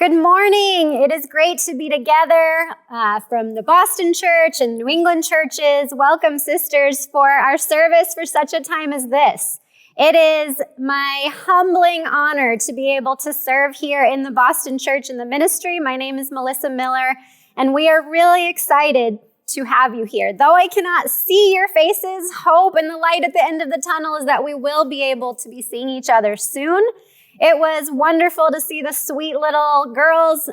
Good morning. It is great to be together from the Boston Church and New England churches. Welcome, sisters, for our service for such a time as this. It is my humbling honor to be able to serve here in the Boston Church in the ministry. My name is Melissa Miller, and we are really excited to have you here. Though I cannot see your faces, hope and the light at the end of the tunnel is that we will be able to be seeing each other soon. It was wonderful to see the sweet little girls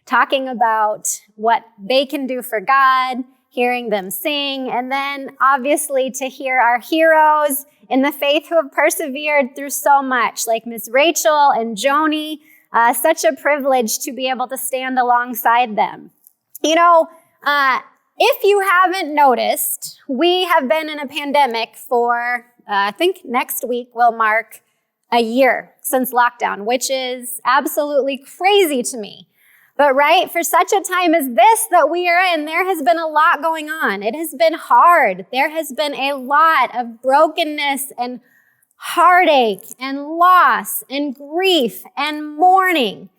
talking about what they can do for God, hearing them sing, and then obviously to hear our heroes in the faith who have persevered through so much, like Miss Rachel and Joni. Such a privilege to be able to stand alongside them. You know, if you haven't noticed, we have been in a pandemic for, I think next week will mark a year since lockdown, which is absolutely crazy to me. But right, for such a time as this that we are in, there has been a lot going on. It has been hard. There has been a lot of brokenness and heartache and loss and grief and mourning.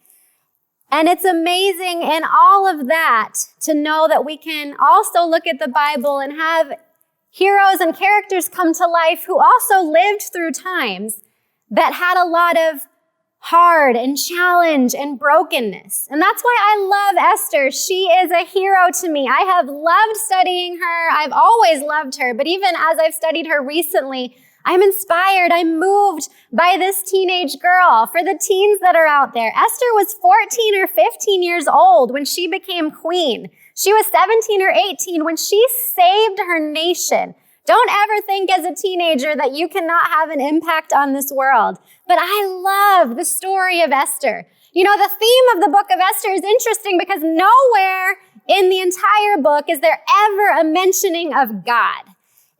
And it's amazing in all of that to know that we can also look at the Bible and have heroes and characters come to life who also lived through times that had a lot of hard and challenge and brokenness. And that's why I love Esther. She is a hero to me. I have loved studying her. I've always loved her. But even as I've studied her recently, I'm inspired. I'm moved by this teenage girl. For the teens that are out there, Esther was 14 or 15 years old when she became queen. She was 17 or 18 when she saved her nation. Don't ever think as a teenager that you cannot have an impact on this world. But I love the story of Esther. You know, the theme of the book of Esther is interesting because nowhere in the entire book is there ever a mentioning of God.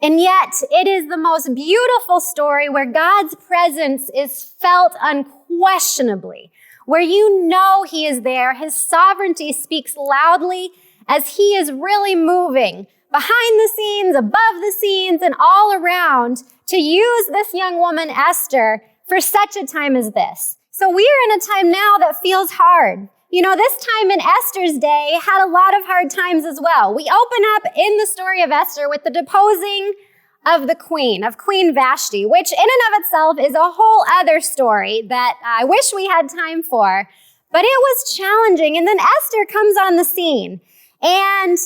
And yet it is the most beautiful story where God's presence is felt unquestionably, where you know he is there. His sovereignty speaks loudly as he is really moving behind the scenes, above the scenes, and all around to use this young woman, Esther, for such a time as this. So we are in a time now that feels hard. You know, this time in Esther's day had a lot of hard times as well. We open up in the story of Esther with the deposing of the queen, of Queen Vashti, which in and of itself is a whole other story that I wish we had time for, but it was challenging. And then Esther comes on the scene, and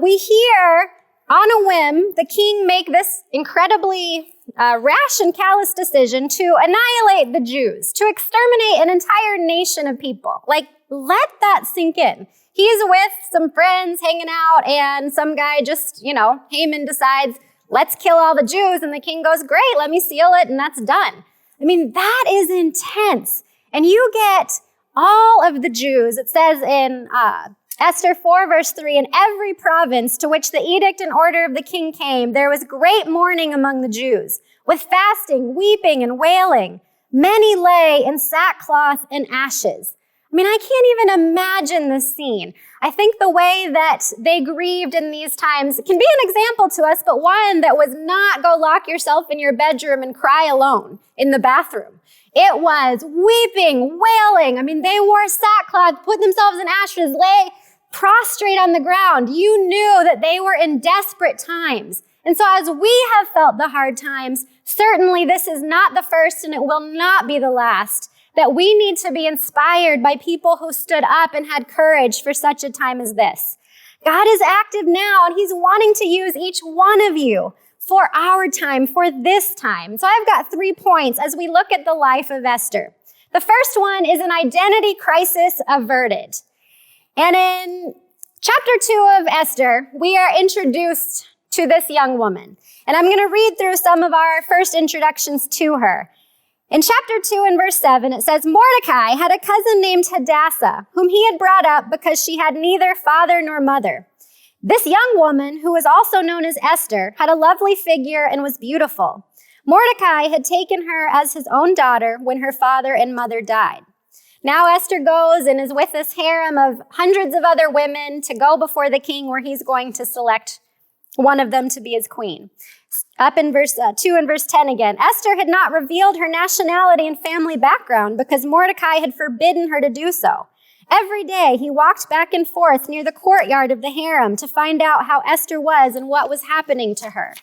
we hear on a whim the king make this incredibly rash and callous decision to annihilate the Jews, to exterminate an entire nation of people. Like, let that sink in. He's with some friends hanging out, and some guy just, Haman decides, let's kill all the Jews. And the king goes, great, let me seal it, and that's done. I mean, that is intense. And you get all of the Jews, it says in Esther 4, verse 3, in every province to which the edict and order of the king came, there was great mourning among the Jews, with fasting, weeping, and wailing. Many lay in sackcloth and ashes. I mean, I can't even imagine this scene. I think the way that they grieved in these times can be an example to us, but one that was not go lock yourself in your bedroom and cry alone in the bathroom. It was weeping, wailing. I mean, they wore sackcloth, put themselves in ashes, lay prostrate on the ground. You knew that they were in desperate times. And so as we have felt the hard times, certainly this is not the first and it will not be the last, that we need to be inspired by people who stood up and had courage for such a time as this. God is active now, and he's wanting to use each one of you for our time, for this time. So I've got 3 points as we look at the life of Esther. The first one is an identity crisis averted. And in chapter 2 of Esther, we are introduced to this young woman. And I'm going to read through some of our first introductions to her. In chapter 2 and verse 7, it says, Mordecai had a cousin named Hadassah, whom he had brought up because she had neither father nor mother. This young woman, who was also known as Esther, had a lovely figure and was beautiful. Mordecai had taken her as his own daughter when her father and mother died. Now Esther goes and is with this harem of hundreds of other women to go before the king where he's going to select one of them to be his queen. Up in verse 2 and verse 10 again, Esther had not revealed her nationality and family background because Mordecai had forbidden her to do so. Every day he walked back and forth near the courtyard of the harem to find out how Esther was and what was happening to her.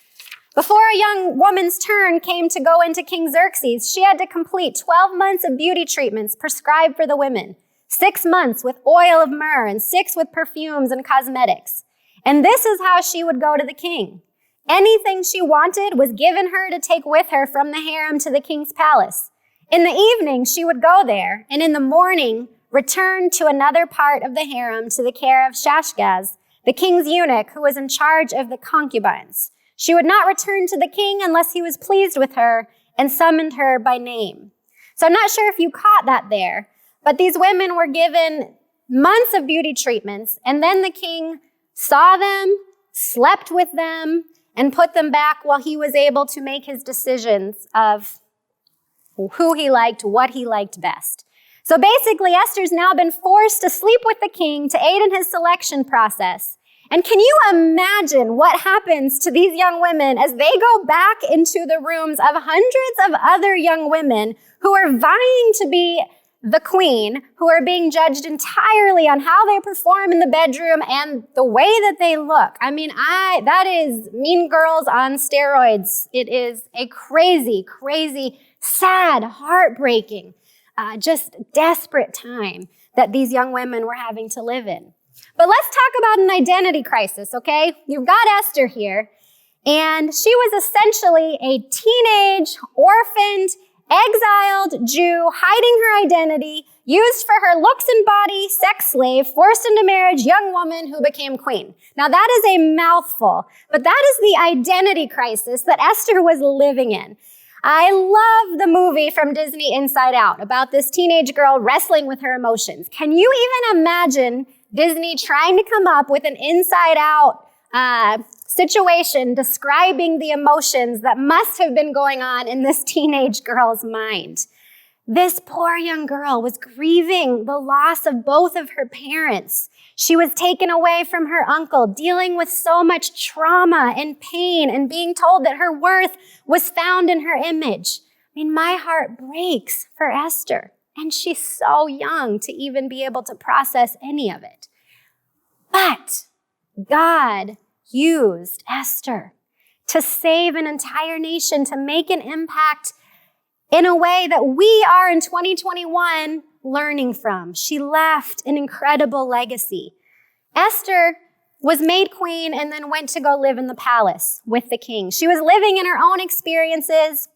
Before a young woman's turn came to go into King Xerxes, she had to complete 12 months of beauty treatments prescribed for the women, 6 months with oil of myrrh and 6 with perfumes and cosmetics. And this is how she would go to the king. Anything she wanted was given her to take with her from the harem to the king's palace. In the evening, she would go there, and in the morning, return to another part of the harem to the care of Shashgaz, the king's eunuch who was in charge of the concubines. She would not return to the king unless he was pleased with her and summoned her by name. So I'm not sure if you caught that there, but these women were given months of beauty treatments, and then the king saw them, slept with them, and put them back while he was able to make his decisions of who he liked, what he liked best. So basically, Esther's now been forced to sleep with the king to aid in his selection process. And can you imagine what happens to these young women as they go back into the rooms of hundreds of other young women who are vying to be the queen, who are being judged entirely on how they perform in the bedroom and the way that they look? I mean, that is Mean Girls on steroids. It is a crazy, crazy, sad, heartbreaking, just desperate time that these young women were having to live in. But let's talk about an identity crisis, okay? You've got Esther here, and she was essentially a teenage, orphaned, exiled Jew hiding her identity, used for her looks and body, sex slave, forced into marriage, young woman who became queen. Now that is a mouthful, but that is the identity crisis that Esther was living in. I love the movie from Disney, Inside Out, about this teenage girl wrestling with her emotions. Can you even imagine Disney trying to come up with an inside-out situation describing the emotions that must have been going on in this teenage girl's mind? This poor young girl was grieving the loss of both of her parents. She was taken away from her uncle, dealing with so much trauma and pain and being told that her worth was found in her image. I mean, my heart breaks for Esther, and she's so young to even be able to process any of it. But God used Esther to save an entire nation, to make an impact in a way that we are in 2021 learning from. She left an incredible legacy. Esther was made queen and then went to go live in the palace with the king. She was living in her own experiences,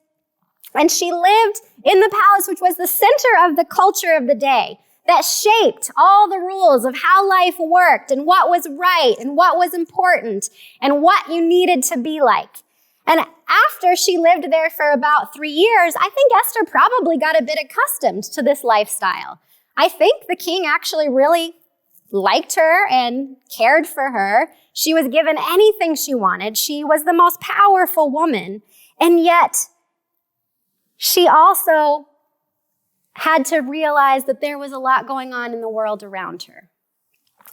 and she lived in the palace, which was the center of the culture of the day, that shaped all the rules of how life worked and what was right and what was important and what you needed to be like. And after she lived there for about 3 years, I think Esther probably got a bit accustomed to this lifestyle. I think the king actually really liked her and cared for her. She was given anything she wanted. She was the most powerful woman. And yet, she also had to realize that there was a lot going on in the world around her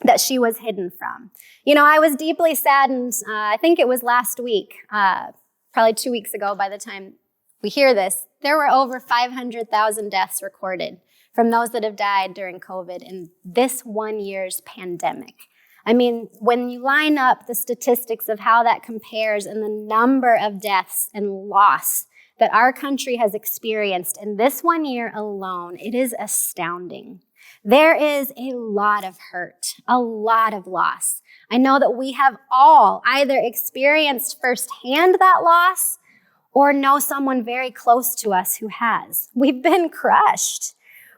that she was hidden from. You know, I was deeply saddened, I think it was last week, probably 2 weeks ago by the time we hear this, there were over 500,000 deaths recorded from those that have died during COVID in this 1 year's pandemic. I mean, when you line up the statistics of how that compares and the number of deaths and loss that our country has experienced in this 1 year alone, it is astounding. There is a lot of hurt, a lot of loss. I know that we have all either experienced firsthand that loss or know someone very close to us who has. We've been crushed.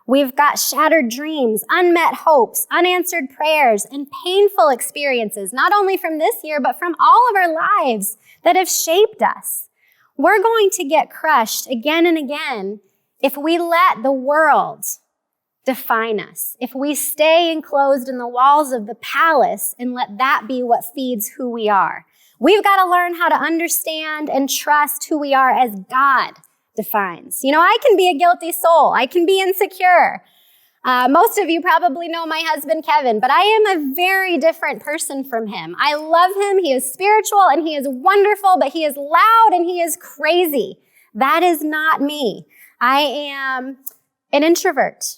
We've got shattered dreams, unmet hopes, unanswered prayers, and painful experiences, not only from this year, but from all of our lives that have shaped us. We're going to get crushed again and again if we let the world define us, if we stay enclosed in the walls of the palace and let that be what feeds who we are. We've got to learn how to understand and trust who we are as God defines. You know, I can be a guilty soul. I can be insecure. Most of you probably know my husband, Kevin, but I am a very different person from him. I love him. He is spiritual and he is wonderful, but he is loud and he is crazy. That is not me. I am an introvert.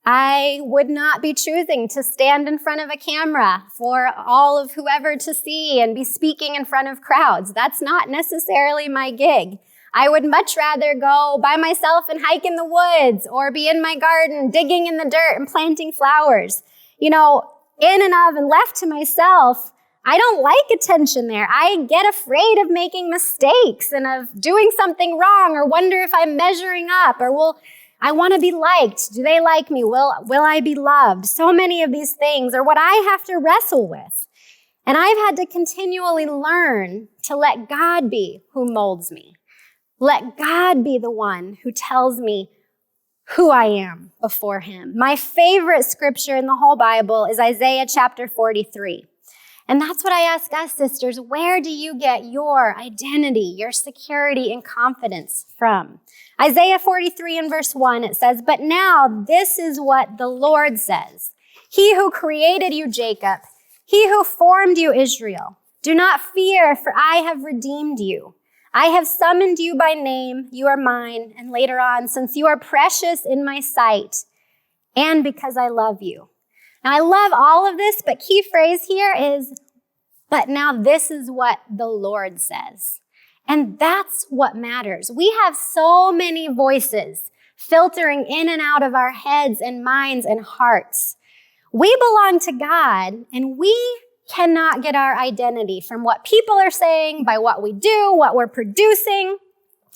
I would not be choosing to stand in front of a camera for all of whoever to see and be speaking in front of crowds. That's not necessarily my gig. I would much rather go by myself and hike in the woods or be in my garden digging in the dirt and planting flowers. In and of and left to myself, I don't like attention there. I get afraid of making mistakes and of doing something wrong or wonder if I'm measuring up or I want to be liked. Do they like me? Will I be loved? So many of these things are what I have to wrestle with. And I've had to continually learn to let God be who molds me. Let God be the one who tells me who I am before him. My favorite scripture in the whole Bible is Isaiah chapter 43. And that's what I ask us, sisters. Where do you get your identity, your security, and confidence from? Isaiah 43 and verse 1, it says, "But now this is what the Lord says. He who created you, Jacob, he who formed you, Israel. Do not fear, for I have redeemed you. I have summoned you by name, you are mine." And later on, "Since you are precious in my sight, and because I love you." Now, I love all of this, but key phrase here is, "But now this is what the Lord says." And that's what matters. We have so many voices filtering in and out of our heads and minds and hearts. We belong to God, and we cannot get our identity from what people are saying, by what we do, what we're producing,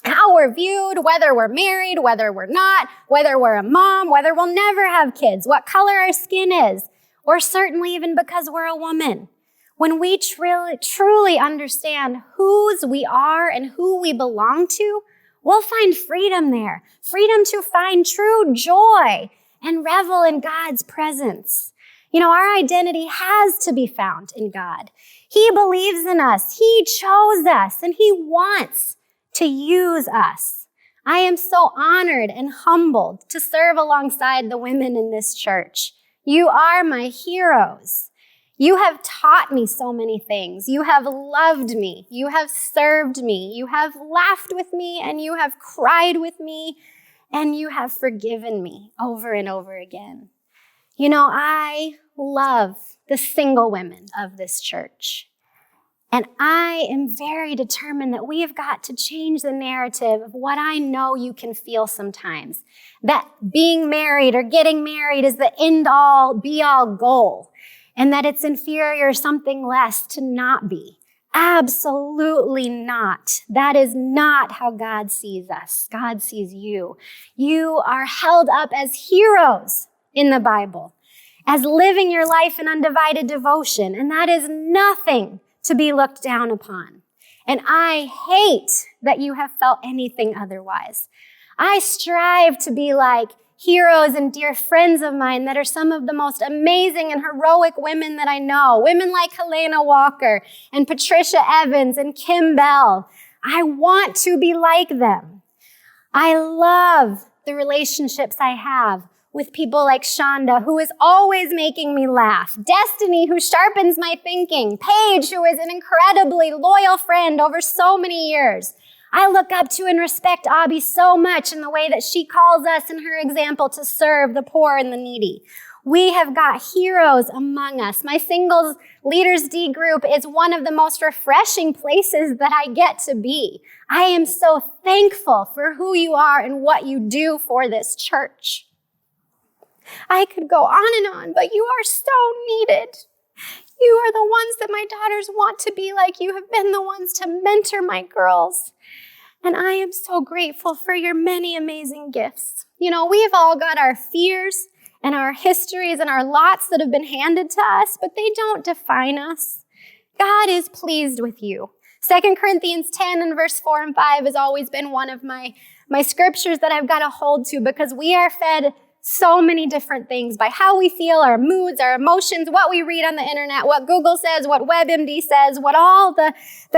how we're viewed, whether we're married, whether we're not, whether we're a mom, whether we'll never have kids, what color our skin is, or certainly even because we're a woman. When we truly understand whose we are and who we belong to, we'll find freedom there, freedom to find true joy and revel in God's presence. Our identity has to be found in God. He believes in us. He chose us, and he wants to use us. I am so honored and humbled to serve alongside the women in this church. You are my heroes. You have taught me so many things. You have loved me. You have served me. You have laughed with me, and you have cried with me, and you have forgiven me over and over again. I love the single women of this church. And I am very determined that we have got to change the narrative of what I know you can feel sometimes. That being married or getting married is the end-all, be-all goal. And that it's inferior or something less to not be. Absolutely not. That is not how God sees us. God sees you. You are held up as heroes in the Bible, as living your life in undivided devotion. And that is nothing to be looked down upon. And I hate that you have felt anything otherwise. I strive to be like heroes and dear friends of mine that are some of the most amazing and heroic women that I know. Women like Helena Walker and Patricia Evans and Kim Bell. I want to be like them. I love the relationships I have with people like Shonda, who is always making me laugh. Destiny, who sharpens my thinking. Paige, who is an incredibly loyal friend over so many years. I look up to and respect Abby so much in the way that she calls us in her example to serve the poor and the needy. We have got heroes among us. My Singles Leaders D group is one of the most refreshing places that I get to be. I am so thankful for who you are and what you do for this church. I could go on and on, but you are so needed. You are the ones that my daughters want to be like. You have been the ones to mentor my girls. And I am so grateful for your many amazing gifts. We've all got our fears and our histories and our lots that have been handed to us, but they don't define us. God is pleased with you. 2 Corinthians 10 and verse 4 and 5 has always been one of my scriptures that I've got to hold to, because we are fed so many different things by how we feel, our moods, our emotions, what we read on the internet, what Google says, what WebMD says, what all the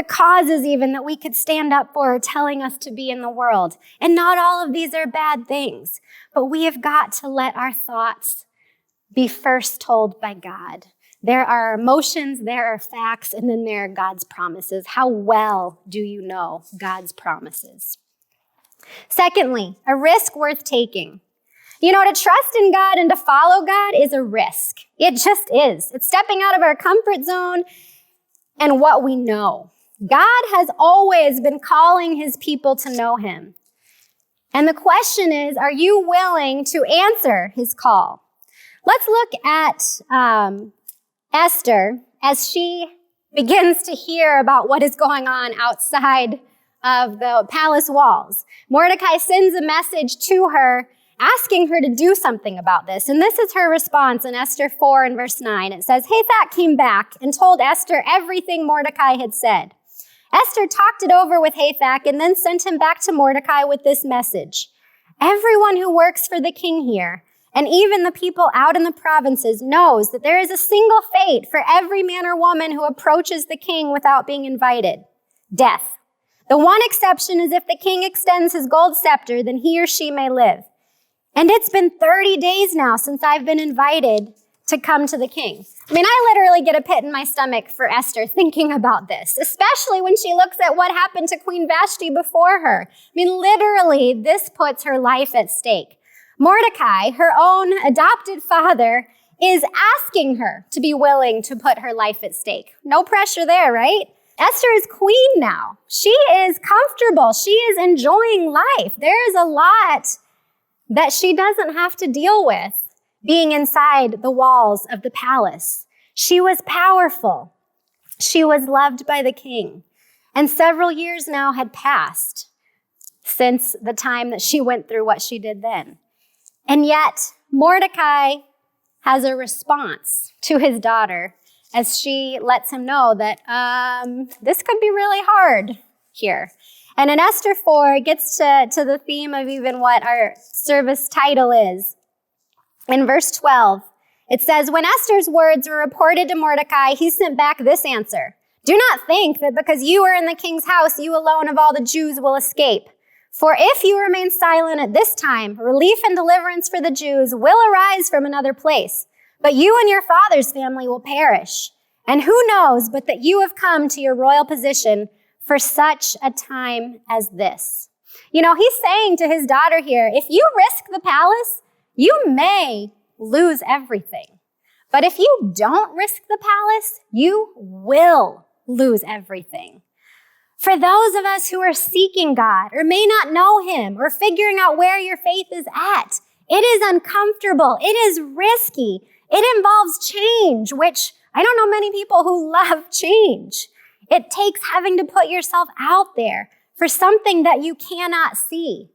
causes even that we could stand up for are telling us to be in the world. And not all of these are bad things, but we have got to let our thoughts be first told by God. There are emotions, there are facts, and then there are God's promises. How well do you know God's promises? Secondly, a risk worth taking. To trust in God and to follow God is a risk. It just is. It's stepping out of our comfort zone and what we know. God has always been calling his people to know him. And the question is, are you willing to answer his call? Let's look at Esther as she begins to hear about what is going on outside of the palace walls. Mordecai sends a message to her asking her to do something about this. And this is her response in Esther 4 and verse 9. It says, Hathach came back and told Esther everything Mordecai had said. Esther talked it over with Hathach and then sent him back to Mordecai with this message. Everyone who works for the king here, and even the people out in the provinces, knows that there is a single fate for every man or woman who approaches the king without being invited: death. The one exception is if the king extends his gold scepter, then he or she may live. And it's been 30 days now since I've been invited to come to the king. I literally get a pit in my stomach for Esther thinking about this, especially when she looks at what happened to Queen Vashti before her. Literally, this puts her life at stake. Mordecai, her own adopted father, is asking her to be willing to put her life at stake. No pressure there, right? Esther is queen now. She is comfortable. She is enjoying life. There is a lot that she doesn't have to deal with being inside the walls of the palace. She was powerful. She was loved by the king. And several years now had passed since the time that she went through what she did then. And yet, Mordecai has a response to his daughter as she lets him know that this could be really hard here. And in Esther 4, it gets to the theme of even what our service title is. In verse 12, it says, When Esther's words were reported to Mordecai, he sent back this answer. Do not think that because you are in the king's house, you alone of all the Jews will escape. For if you remain silent at this time, relief and deliverance for the Jews will arise from another place. But you and your father's family will perish. And who knows but that you have come to your royal position for such a time as this. He's saying to his daughter here, if you risk the palace, you may lose everything. But if you don't risk the palace, you will lose everything. For those of us who are seeking God or may not know him or figuring out where your faith is at, it is uncomfortable. It is risky. It involves change, which I don't know many people who love change. It takes having to put yourself out there for something that you cannot see.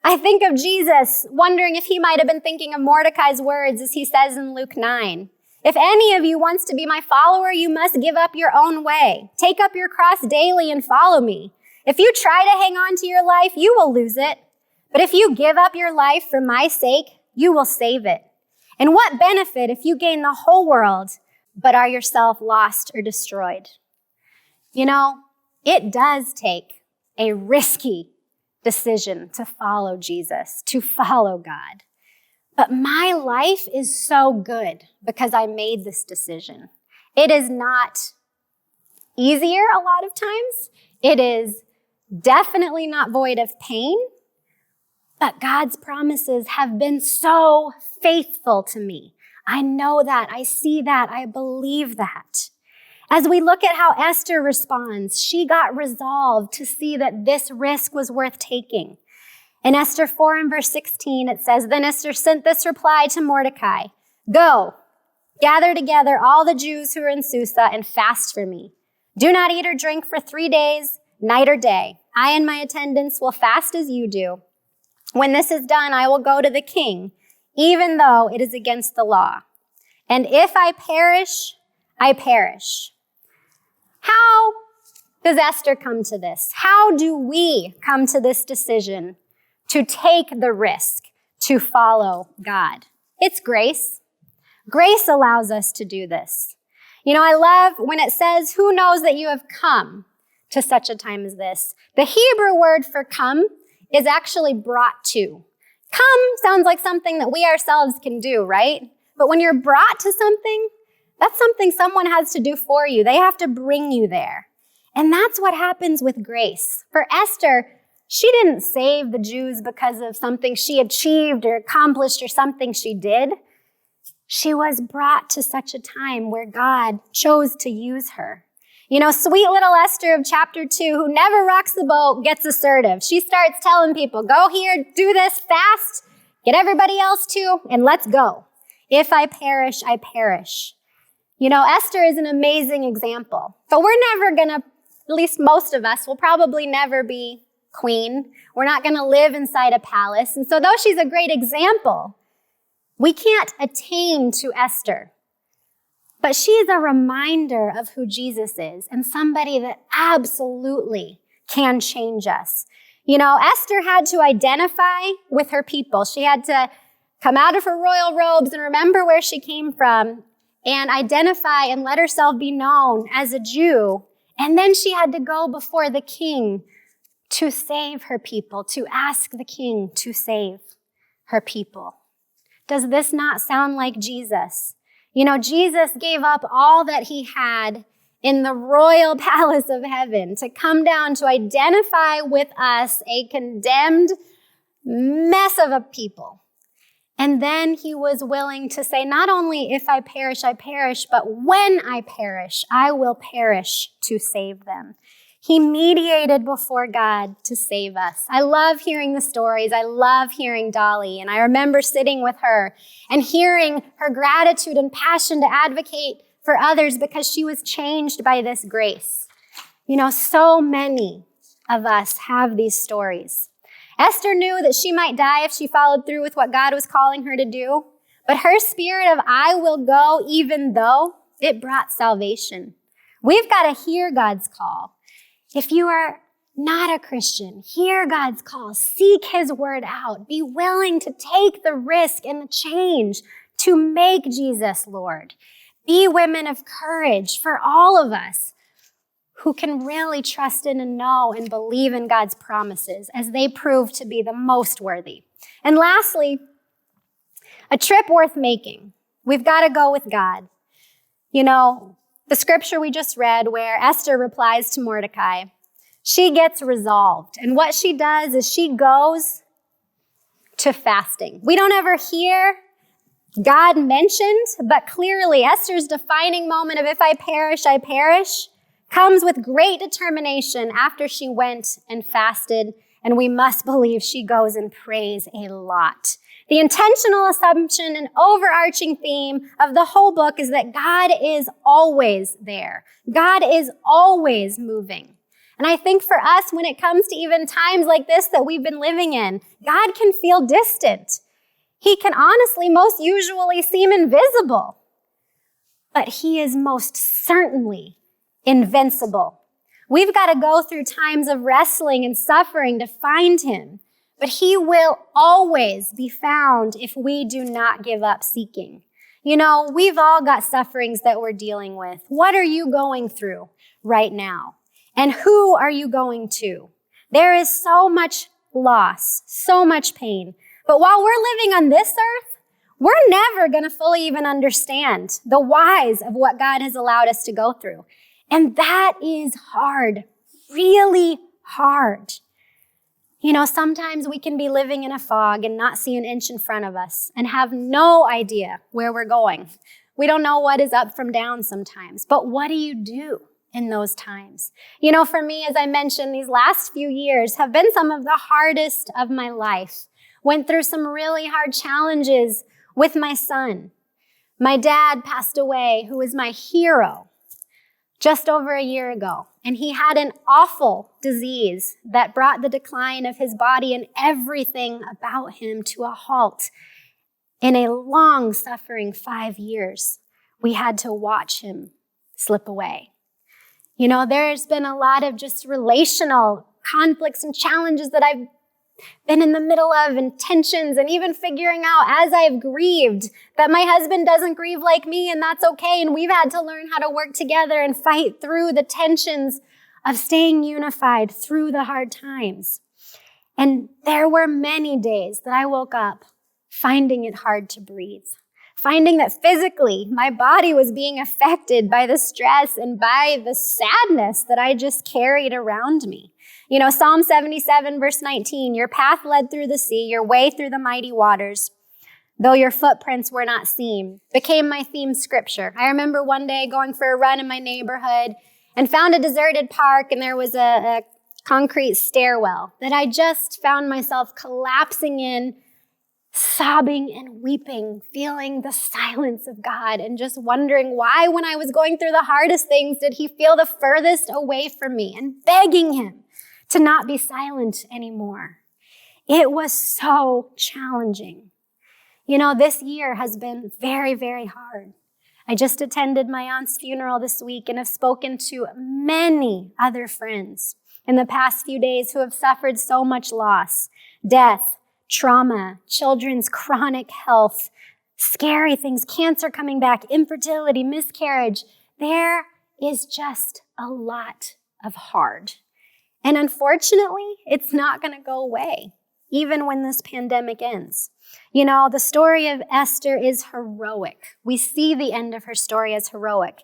I think of Jesus wondering if he might have been thinking of Mordecai's words as he says in Luke 9. If any of you wants to be my follower, you must give up your own way. Take up your cross daily and follow me. If you try to hang on to your life, you will lose it. But if you give up your life for my sake, you will save it. And what benefit if you gain the whole world, but are yourself lost or destroyed? It does take a risky decision to follow Jesus, to follow God. But my life is so good because I made this decision. It is not easier a lot of times. It is definitely not void of pain. But God's promises have been so faithful to me. I know that. I see that. I believe that. As we look at how Esther responds, she got resolved to see that this risk was worth taking. In Esther 4 and verse 16, it says, Then Esther sent this reply to Mordecai, Go, gather together all the Jews who are in Susa and fast for me. Do not eat or drink for 3 days, night or day. I and my attendants will fast as you do. When this is done, I will go to the king, even though it is against the law. And if I perish, I perish. How does Esther come to this? How do we come to this decision to take the risk, to follow God. It's grace. Grace allows us to do this. I love when it says, who knows that you have come to such a time as this? The Hebrew word for come is actually brought to. Come sounds like something that we ourselves can do, right? But when you're brought to something, that's something someone has to do for you. They have to bring you there. And that's what happens with grace. For Esther, she didn't save the Jews because of something she achieved or accomplished or something she did. She was brought to such a time where God chose to use her. Sweet little Esther of chapter 2, who never rocks the boat, gets assertive. She starts telling people, go here, do this fast, get everybody else too, and let's go. If I perish, I perish. Esther is an amazing example, but we're never gonna, at least most of us will probably never be queen. We're not gonna live inside a palace. And so though she's a great example, we can't attain to Esther. But she is a reminder of who Jesus is and somebody that absolutely can change us. Esther had to identify with her people. She had to come out of her royal robes and remember where she came from and identify and let herself be known as a Jew. And then she had to go before the king to save her people, to ask the king to save her people. Does this not sound like Jesus? Jesus gave up all that he had in the royal palace of heaven to come down to identify with us, a condemned mess of a people. And then he was willing to say, not only if I perish, but when I perish, I will perish to save them. He mediated before God to save us. I love hearing the stories. I love hearing Dolly. And I remember sitting with her and hearing her gratitude and passion to advocate for others because she was changed by this grace. So many of us have these stories. Esther knew that she might die if she followed through with what God was calling her to do. But her spirit of I will go even though, it brought salvation. We've got to hear God's call. If you are not a Christian, hear God's call. Seek his word out. Be willing to take the risk and the change to make Jesus Lord. Be women of courage for all of us who can really trust in and know and believe in God's promises as they prove to be the most worthy. And lastly, a trip worth making. We've got to go with God. The scripture we just read where Esther replies to Mordecai, she gets resolved. And what she does is she goes to fasting. We don't ever hear God mentioned, but clearly Esther's defining moment of if I perish, I perish comes with great determination after she went and fasted. And we must believe she goes and prays a lot. The intentional assumption and overarching theme of the whole book is that God is always there. God is always moving. And I think for us, when it comes to even times like this that we've been living in, God can feel distant. He can honestly most usually seem invisible. But he is most certainly invincible. We've got to go through times of wrestling and suffering to find him. But he will always be found if we do not give up seeking. We've all got sufferings that we're dealing with. What are you going through right now? And who are you going to? There is so much loss, so much pain. But while we're living on this earth, we're never going to fully even understand the whys of what God has allowed us to go through. And that is hard, really hard. Sometimes we can be living in a fog and not see an inch in front of us and have no idea where we're going. We don't know what is up from down sometimes. But what do you do in those times? For me, as I mentioned, these last few years have been some of the hardest of my life. Went through some really hard challenges with my son. My dad passed away, who was my hero, just over a year ago. And he had an awful disease that brought the decline of his body and everything about him to a halt. In a long suffering 5 years, we had to watch him slip away. There's been a lot of just relational conflicts and challenges that I've been in the middle of, and tensions, and even figuring out as I've grieved that my husband doesn't grieve like me, and that's okay. And we've had to learn how to work together and fight through the tensions of staying unified through the hard times. And there were many days that I woke up finding it hard to breathe, finding that physically my body was being affected by the stress and by the sadness that I just carried around me. You know, Psalm 77, verse 19, your path led through the sea, your way through the mighty waters, though your footprints were not seen, became my theme scripture. I remember one day going for a run in my neighborhood and found a deserted park, and there was a concrete stairwell that I just found myself collapsing in, sobbing and weeping, feeling the silence of God and just wondering why, when I was going through the hardest things, did he feel the furthest away from me, and begging him to not be silent anymore. It was so challenging. You know, this year has been very, very hard. I just attended my aunt's funeral this week and have spoken to many other friends in the past few days who have suffered so much loss, death, trauma, children's chronic health, scary things, cancer coming back, infertility, miscarriage. There is just a lot of hard. And unfortunately, it's not going to go away, even when this pandemic ends. You know, the story of Esther is heroic. We see the end of her story as heroic.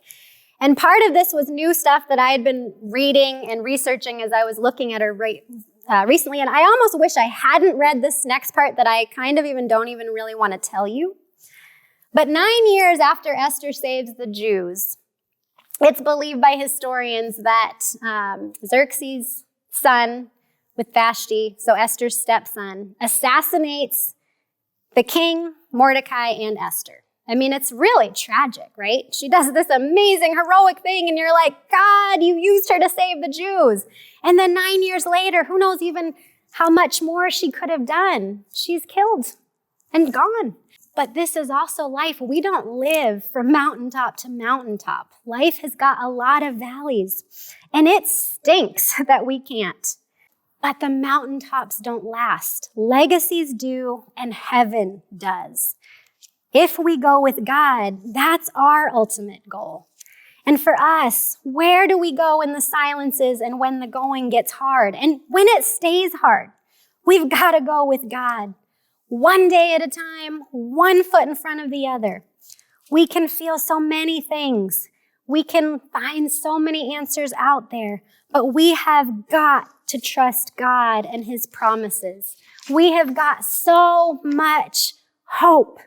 And part of this was new stuff that I had been reading and researching as I was looking at her recently. And I almost wish I hadn't read this next part that I kind of don't even really want to tell you. But 9 years after Esther saves the Jews, it's believed by historians that Xerxes' son with Vashti, so Esther's stepson, assassinates the king, Mordecai, and Esther. I mean, it's really tragic, right? She does this amazing, heroic thing, and you're like, God, you used her to save the Jews. And then 9 years later, who knows even how much more she could have done? She's killed and gone. But this is also life. We don't live from mountaintop to mountaintop. Life has got a lot of valleys, and it stinks that we can't. But the mountaintops don't last. Legacies do, and heaven does. If we go with God, that's our ultimate goal. And for us, where do we go in the silences and when the going gets hard? And when it stays hard, we've got to go with God. One day at a time, one foot in front of the other. We can feel so many things. We can find so many answers out there, but we have got to trust God and his promises. We have got so much hope.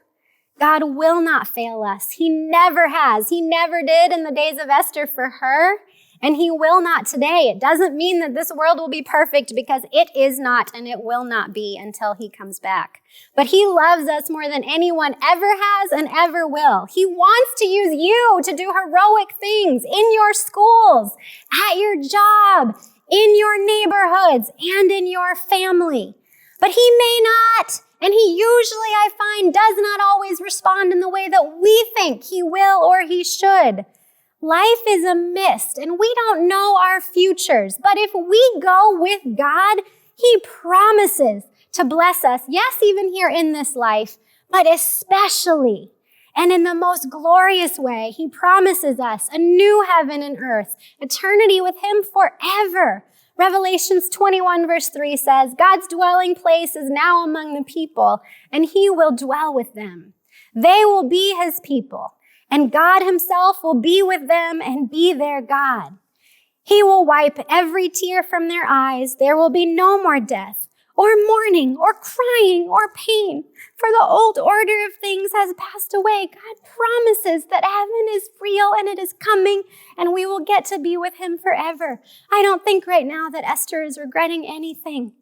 God will not fail us. He never has. He never did in the days of Esther for her, and he will not today. It doesn't mean that this world will be perfect, because it is not, and it will not be until he comes back. But he loves us more than anyone ever has and ever will. He wants to use you to do heroic things in your schools, at your job, in your neighborhoods, and in your family. But he may not, and he usually, I find, does not always respond in the way that we think he will or he should. Life is a mist, and we don't know our futures. But if we go with God, he promises to bless us, yes, even here in this life, but especially and in the most glorious way, he promises us a new heaven and earth, eternity with him forever. Revelations 21 verse 3 says, God's dwelling place is now among the people, and he will dwell with them. They will be his people, and God himself will be with them and be their God. He will wipe every tear from their eyes. There will be no more death, or mourning, or crying, or pain, for the old order of things has passed away. God promises that heaven is real and it is coming, and we will get to be with him forever. I don't think right now that Esther is regretting anything.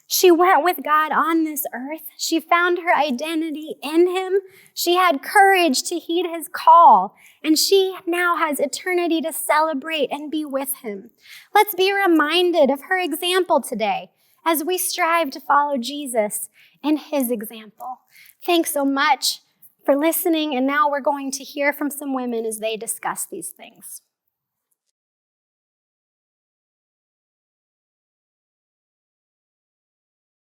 She went with God on this earth. She found her identity in him. She had courage to heed his call, and she now has eternity to celebrate and be with him. Let's be reminded of her example today as we strive to follow Jesus in his example. Thanks so much for listening, and now we're going to hear from some women as they discuss these things.